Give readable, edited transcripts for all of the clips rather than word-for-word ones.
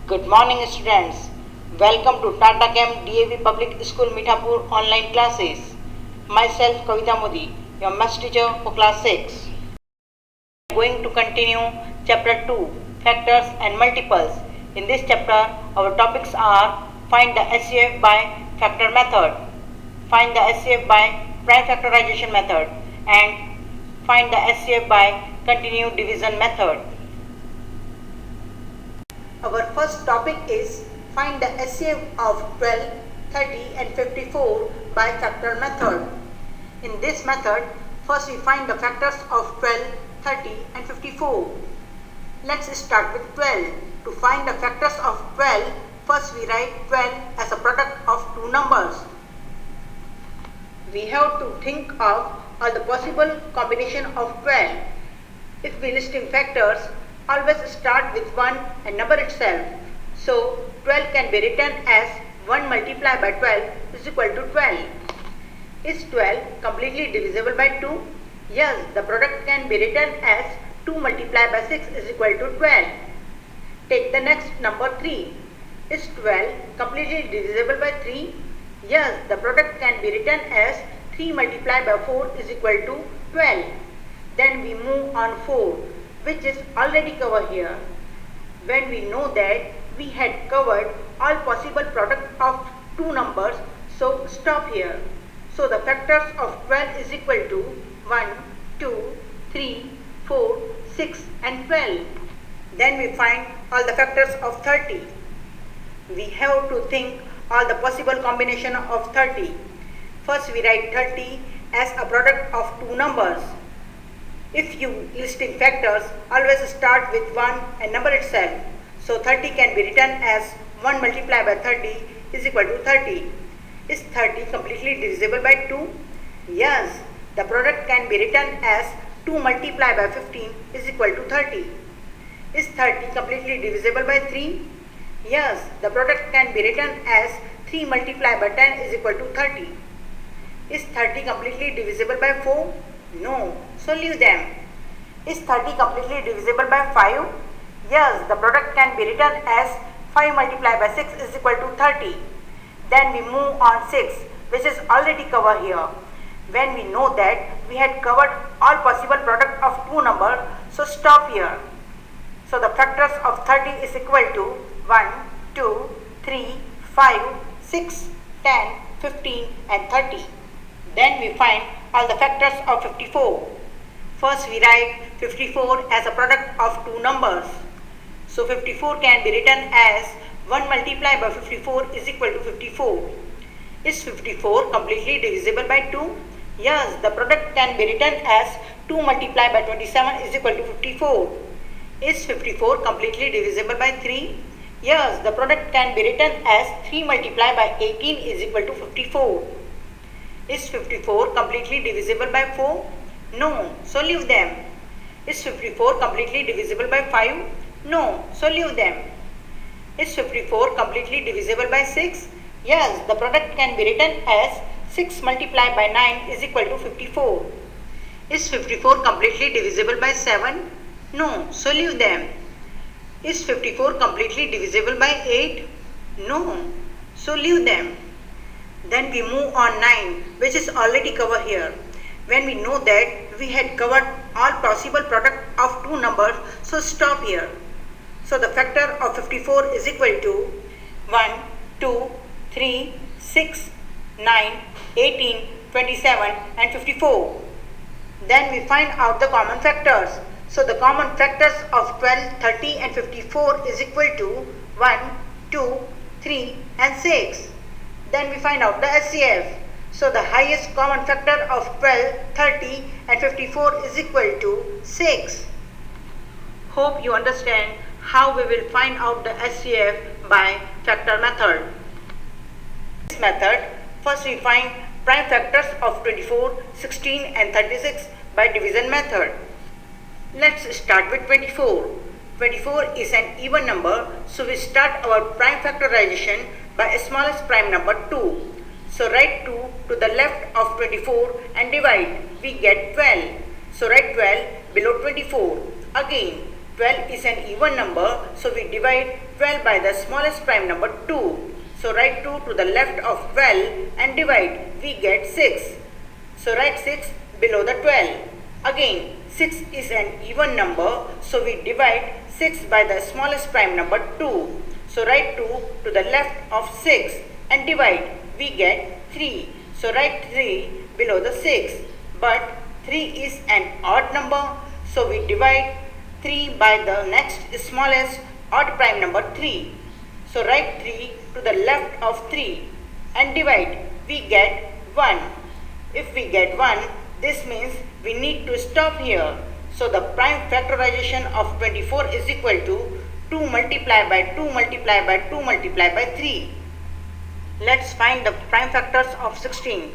Good morning students. Welcome to Tata Chem DAV Public School Mithapur online classes. Myself Kavita Modi, your maths teacher for class 6. We are going to continue chapter 2, factors and multiples. In this chapter, our topics are find the HCF by factor method, find the HCF by prime factorization method, and find the HCF by continued division method. Our first topic is find the HCF of 12, 30 and 54 by factor method. In this method, first we find the factors of 12, 30 and 54. Let's start with 12. To find the factors of 12, first we write 12 as a product of two numbers. We have to think of all the possible combination of 12. If we listing factors, always start with 1 and number itself. So 12 can be written as 1 multiplied by 12 is equal to 12. Is 12 completely divisible by 2? Yes, the product can be written as 2 multiplied by 6 is equal to 12. Take the next number 3. Is 12 completely divisible by 3? Yes, the product can be written as 3 multiplied by 4 is equal to 12. Then we move on 4, which is already covered here. When we know that we had covered all possible products of two numbers, so stop here. So the factors of 12 is equal to 1, 2, 3, 4, 6 and 12. Then we find all the factors of 30. We have to think all the possible combination of 30. First we write 30 as a product of two numbers. If you listing factors, always start with 1 and number itself. So 30 can be written as 1 multiplied by 30 is equal to 30. Is 30 completely divisible by 2? Yes, the product can be written as 2 multiplied by 15 is equal to 30. Is 30 completely divisible by 3? Yes, the product can be written as 3 multiplied by 10 is equal to 30. Is 30 completely divisible by 4? No, so leave them. Is 30 completely divisible by 5? Yes, the product can be written as 5 multiplied by 6 is equal to 30. Then we move on 6, which is already covered here. When we know that we had covered all possible products of two numbers, so stop here. So the factors of 30 is equal to 1, 2, 3, 5, 6, 10, 15 and 30. Then we find all the factors of 54. First we write 54 as a product of two numbers. So 54 can be written as 1 multiplied by 54 is equal to 54. Is 54 completely divisible by 2? Yes, the product can be written as 2 multiplied by 27 is equal to 54. Is 54 completely divisible by 3? Yes, the product can be written as 3 multiplied by 18 is equal to 54. Is 54 completely divisible by 4? No, so leave them. Is 54 completely divisible by 5? No, so leave them. Is 54 completely divisible by 6? Yes, the product can be written as 6 multiplied by 9 is equal to 54. Is 54 completely divisible by 7? No, so leave them. Is 54 completely divisible by 8? No, so leave them. Then we move on 9, which is already covered here. When we know that we had covered all possible products of two numbers, so stop here. So the factor of 54 is equal to 1, 2, 3, 6, 9, 18, 27 and 54. Then we find out the common factors. So the common factors of 12, 30 and 54 is equal to 1, 2, 3 and 6. Then we find out the HCF. So the highest common factor of 12, 30 and 54 is equal to 6. Hope you understand how we will find out the HCF by factor method. In this method, first we find prime factors of 24, 16 and 36 by division method. Let's start with 24. 24 is an even number, so we start our prime factorization by smallest prime number 2. So write 2 to the left of 24 and divide. We get 12. So write 12 below 24. Again 12 is an even number, so we divide 12 by the smallest prime number 2. So write 2 to the left of 12 and divide. We get 6. So write 6 below the 12. Again, 6 is an even number, so we divide 6 by the smallest prime number 2. So write 2 to the left of 6 and divide. We get 3. So write 3 below the 6. But 3 is an odd number, so we divide 3 by the next smallest odd prime number 3. So write 3 to the left of 3 and divide. We get 1. If we get 1, this means we need to stop here. So the prime factorization of 24 is equal to 2 multiplied by 2 multiplied by 2 multiplied by 3. Let's find the prime factors of 16.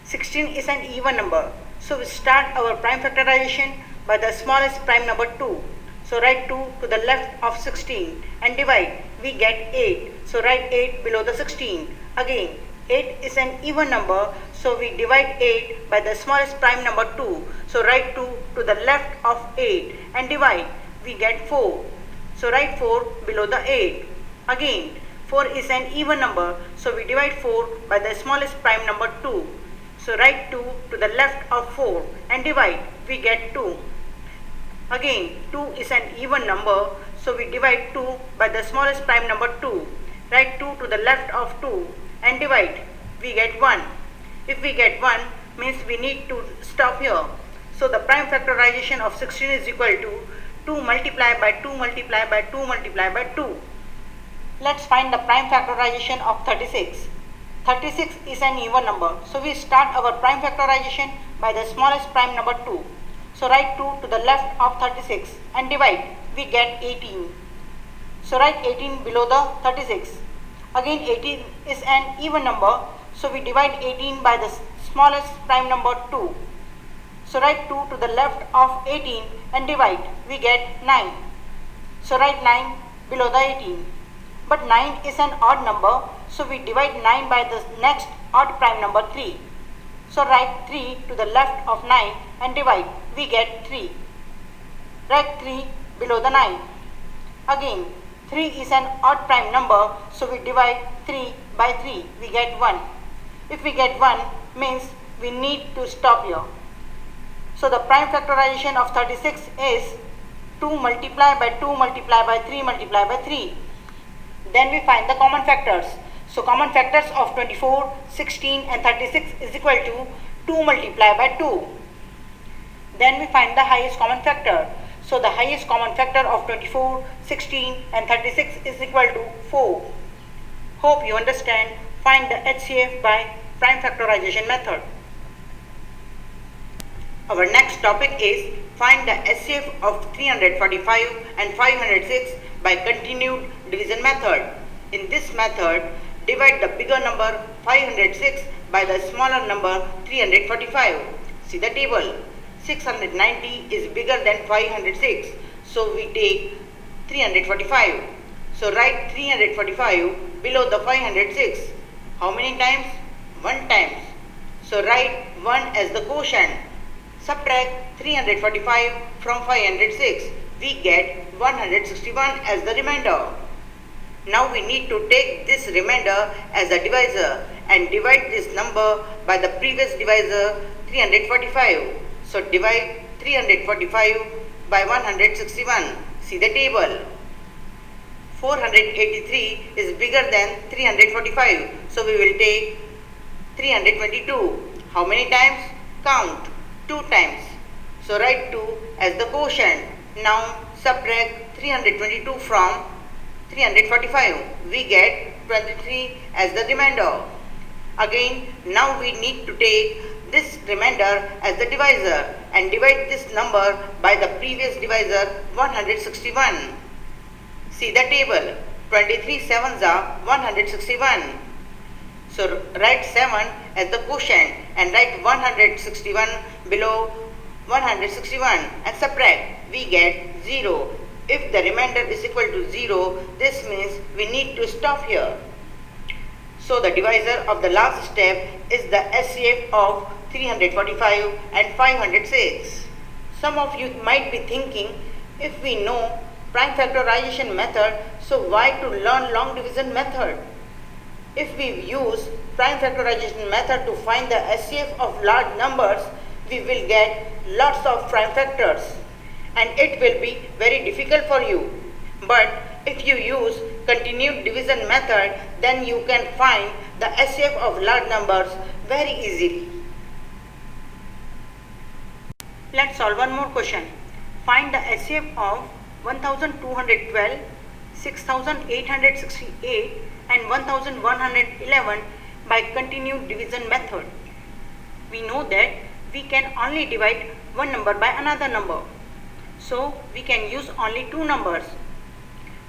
16 is an even number. So we start our prime factorization by the smallest prime number 2. So write 2 to the left of 16 and divide. We get 8. So write 8 below the 16. Again, 8 is an even number, so we divide 8 by the smallest prime number 2. So write 2 to the left of 8 and divide. We get 4. So write 4 below the 8. Again, 4 is an even number, so we divide 4 by the smallest prime number 2. So write 2 to the left of 4 and divide. We get 2. Again, 2 is an even number, so we divide 2 by the smallest prime number 2. Write 2 to the left of 2 and divide. We get 1. If we get 1, means we need to stop here. So the prime factorization of 16 is equal to 2 multiplied by 2 multiplied by 2 multiplied by 2. Let's find the prime factorization of 36. 36 is an even number, so we start our prime factorization by the smallest prime number 2. So write 2 to the left of 36 and divide. We get 18. So write 18 below the 36. Again, 18 is an even number, so we divide 18 by the smallest prime number 2. So write 2 to the left of 18 and divide. We get 9. So write 9 below the 18. But 9 is an odd number, so we divide 9 by the next odd prime number 3. So write 3 to the left of 9 and divide. We get 3. Write 3 below the 9. Again, 3 is an odd prime number, so we divide 3 by 3. We get 1. If we get 1, means we need to stop here. So the prime factorization of 36 is 2 multiplied by 2 multiplied by 3 multiplied by 3. Then we find the common factors. So common factors of 24, 16 and 36 is equal to 2 multiplied by 2. Then we find the highest common factor. So the highest common factor of 24, 16 and 36 is equal to 4. Hope you understand. Find the HCF by prime factorization method. Our next topic is find the HCF of 345 and 506 by continued division method. In this method, divide the bigger number 506 by the smaller number 345. See the table. 690 is bigger than 506, so we take 345. So write 345 below the 506. How many times? 1 times. So write 1 as the quotient. Subtract 345 from 506. We get 161 as the remainder. Now we need to take this remainder as a divisor and divide this number by the previous divisor 345. So divide 345 by 161. See the table. 483 is bigger than 345. So we will take 322. How many times? Count. 2 times. So write 2 as the quotient. Now subtract 322 from 345. We get 23 as the remainder. Again, now we need to take this remainder as the divisor and divide this number by the previous divisor 161. See the table. 23 sevens are 161. So write 7 as the quotient and write 161 below 161 and subtract. We get 0. If the remainder is equal to 0, this means we need to stop here. So the divisor of the last step is the HCF of 345 and 506. Some of you might be thinking, If we know prime factorization method, so why to learn long division method? If we use prime factorization method to find the SCF of large numbers, we will get lots of prime factors and it will be very difficult for you. But if you use continued division method, then you can find the SCF of large numbers very easily. Let's solve one more question. Find the SCF of 1212, 6868 and 1111 by continued division method. We know that we can only divide one number by another number. So we can use only two numbers.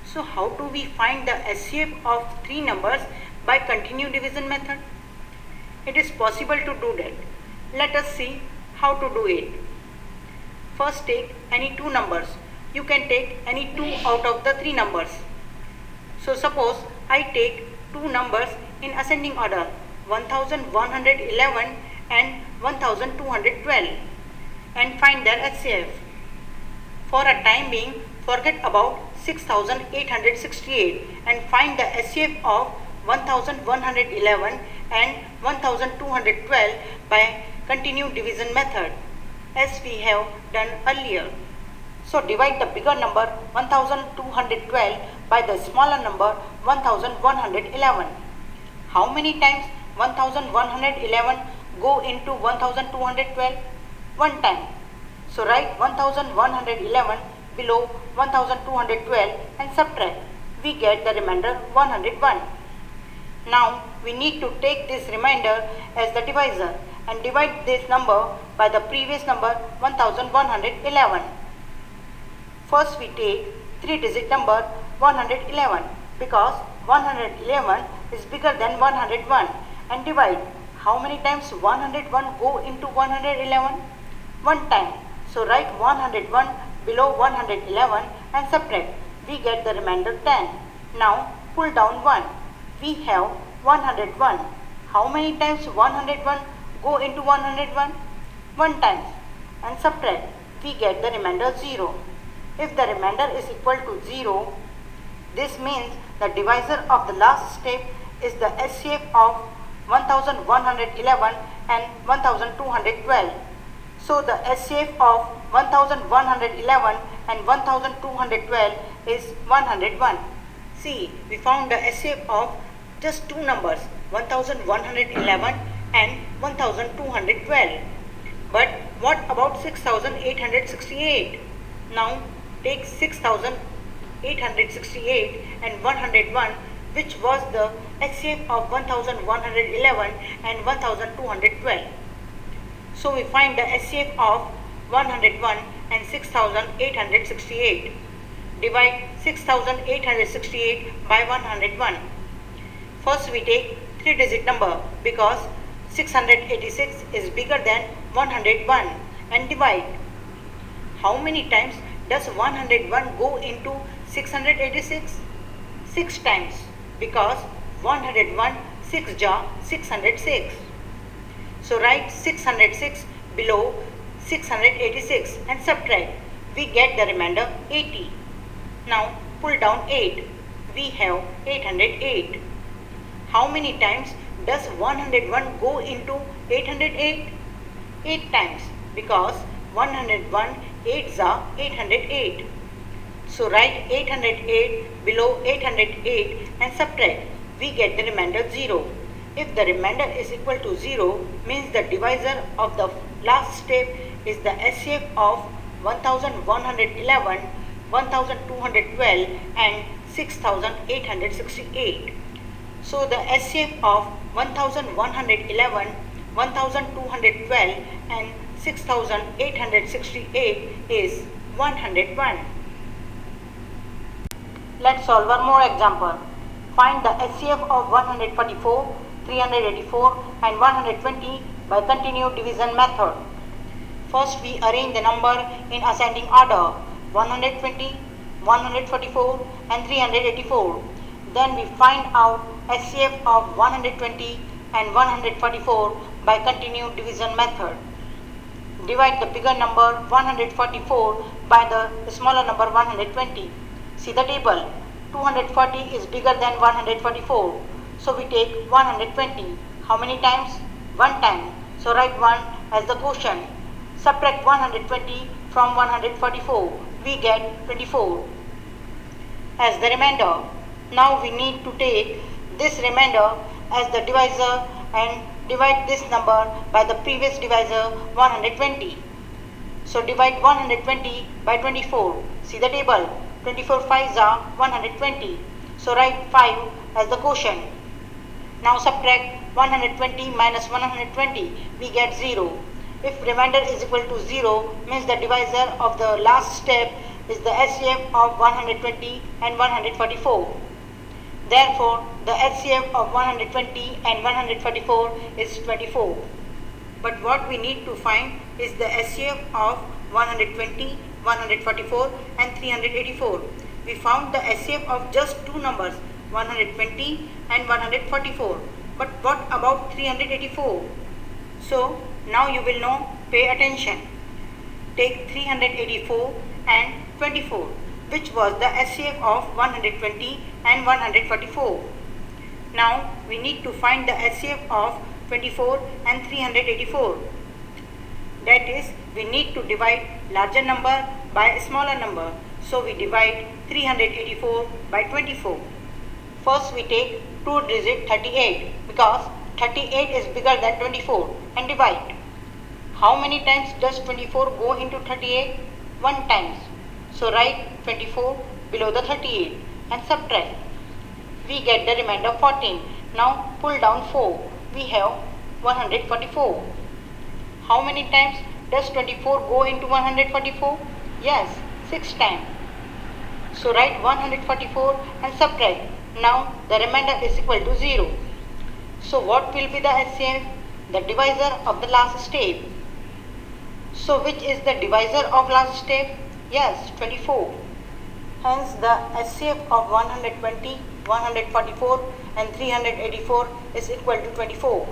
So how do we find the SCF of three numbers by continued division method? It is possible to do that. Let us see how to do it. First take any two numbers. You can take any two out of the three numbers. So suppose I take two numbers in ascending order 1111 and 1212 and find their SCF. For a time being, forget about 6868 and find the SCF of 1111 and 1212 by continued division method as we have done earlier. So divide the bigger number 1212 by the smaller number 1111. How many times 1111 go into 1212? One time. So write 1111 below 1212 and subtract. We get the remainder 101. Now we need to take this remainder as the divisor and divide this number by the previous number 1111. First we take 3-digit number 111 because 111 is bigger than 101 and divide. How many times 101 go into 111? One time. So write 101 below 111 and subtract. We get the remainder 10. Now pull down 1. We have 101. How many times 101 go into 101? One time. And subtract. We get the remainder 0. If the remainder is equal to 0, this means the divisor of the last step is the SCF of 1111 and 1212. So the SCF of 1111 and 1212 is 101. See, we found the SCF of just two numbers 1111 and 1212. But what about 6868? Now take 6868 and 101, which was the SCF of 1111 and 1212. So we find the SCF of 101 and 6868. Divide 6868 by 101. First we take 3-digit number because 686 is bigger than 101 and divide. How many times does 101 go into 686? 6 times because 101 6 ja 606. So write 606 below 686 and subtract. We get the remainder 80. Now pull down 8. We have 808. How many times does 101 go into 808? 8 times because 101 8 ja 808. So write 808 below 808 and subtract. We get the remainder 0. If the remainder is equal to 0, means the divisor of the last step is the SCF of 1111, 1212 and 6868. So the SCF of 1111, 1212 and 6868 is 101. Let's solve one more example. Find the SCF of 144, 384 and 120 by continued division method. First we arrange the number in ascending order 120, 144 and 384. Then we find out SCF of 120 and 144 by continued division method. Divide the bigger number 144 by the smaller number 120. See the table. 240 is bigger than 144. So we take 120. How many times? 1 time. So write 1 as the quotient. Subtract 120 from 144. We get 24 as the remainder. Now we need to take this remainder as the divisor and divide this number by the previous divisor 120. So divide 120 by 24. See the table. 24 5s are 120. So write 5 as the quotient. Now subtract 120 minus 120. We get 0. If remainder is equal to 0, means the divisor of the last step is the HCF of 120 and 144. Therefore, the HCF of 120 and 144 is 24. But what we need to find is the HCF of 120, 144 and 384. We found the HCF of just two numbers, 120 and 144. But what about 384? So, now you will know, pay attention. Take 384 and 24, which was the HCF of 120 and 144. Now we need to find the HCF of 24 and 384. That is, we need to divide larger number by a smaller number. So we divide 384 by 24. First we take 2-digit 38 because 38 is bigger than 24 and divide. How many times does 24 go into 38? 1 times. So write 24 below the 38 and subtract. We get the remainder 14. Now pull down 4. We have 144. How many times does 24 go into 144? Yes, 6 times. So write 144 and subtract. Now the remainder is equal to 0. So what will be the HCF? The divisor of the last step. So which is the divisor of last step? Yes, 24. Hence the HCF of 120, 144 and 384 is equal to 24.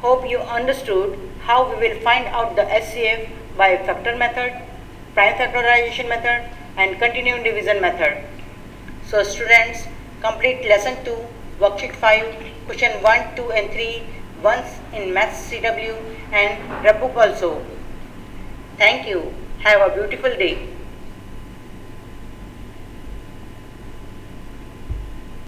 Hope you understood how we will find out the HCF by factor method, prime factorization method and continuing division method. So students, complete lesson 2, worksheet 5, question 1, 2 and 3 once in Maths CW and Rep book also. Thank you. Have a beautiful day.